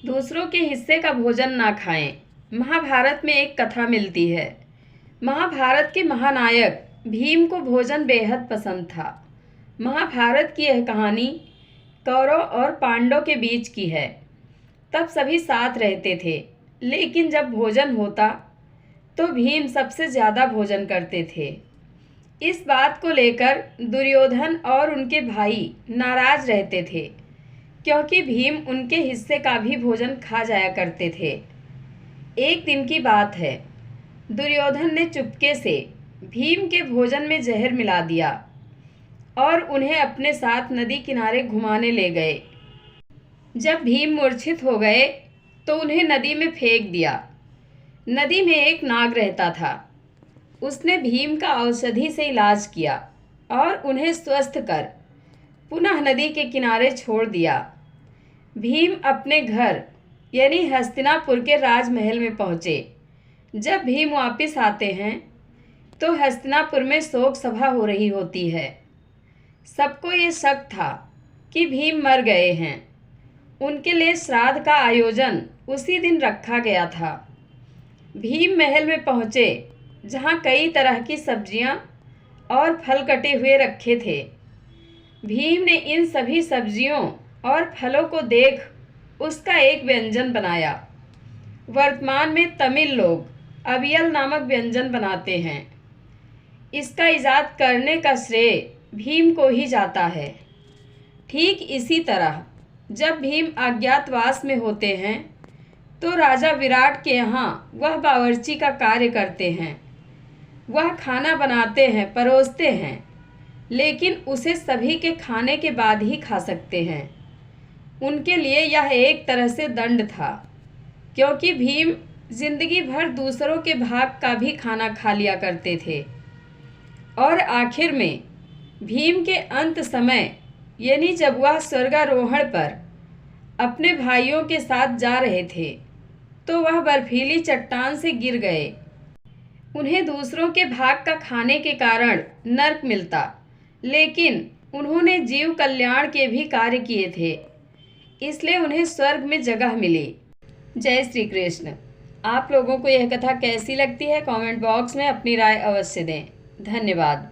दूसरों के हिस्से का भोजन ना खाएं। महाभारत में एक कथा मिलती है। महाभारत के महानायक भीम को भोजन बेहद पसंद था। महाभारत की यह कहानी कौरव और पांडव के बीच की है। तब सभी साथ रहते थे, लेकिन जब भोजन होता तो भीम सबसे ज़्यादा भोजन करते थे। इस बात को लेकर दुर्योधन और उनके भाई नाराज रहते थे, क्योंकि भीम उनके हिस्से का भी भोजन खा जाया करते थे। एक दिन की बात है, दुर्योधन ने चुपके से भीम के भोजन में जहर मिला दिया और उन्हें अपने साथ नदी किनारे घुमाने ले गए। जब भीम मूर्छित हो गए तो उन्हें नदी में फेंक दिया। नदी में एक नाग रहता था। उसने भीम का औषधि से इलाज किया और उन्हें स्वस्थ कर पुनः नदी के किनारे छोड़ दिया। भीम अपने घर यानी हस्तिनापुर के राजमहल में पहुँचे। जब भीम वापस आते हैं तो हस्तिनापुर में शोक सभा हो रही होती है। सबको ये शक था कि भीम मर गए हैं। उनके लिए श्राद्ध का आयोजन उसी दिन रखा गया था। भीम महल में पहुँचे, जहाँ कई तरह की सब्जियाँ और फल कटे हुए रखे थे। भीम ने इन सभी सब्जियों और फलों को देख उसका एक व्यंजन बनाया। वर्तमान में तमिल लोग अवियल नामक व्यंजन बनाते हैं। इसका इजाद करने का श्रेय भीम को ही जाता है। ठीक इसी तरह जब भीम अज्ञातवास में होते हैं तो राजा विराट के यहाँ वह बावर्ची का कार्य करते हैं। वह खाना बनाते हैं, परोसते हैं, लेकिन उसे सभी के खाने के बाद ही खा सकते हैं। उनके लिए यह एक तरह से दंड था, क्योंकि भीम जिंदगी भर दूसरों के भाग का भी खाना खा लिया करते थे। और आखिर में भीम के अंत समय यानी जब वह स्वर्गारोहण पर अपने भाइयों के साथ जा रहे थे तो वह बर्फीली चट्टान से गिर गए। उन्हें दूसरों के भाग का खाने के कारण नरक मिलता, लेकिन उन्होंने जीव कल्याण के भी कार्य किए थे, इसलिए उन्हें स्वर्ग में जगह मिली। जय श्री कृष्ण। आप लोगों को यह कथा कैसी लगती है कमेंट बॉक्स में अपनी राय अवश्य दें। धन्यवाद।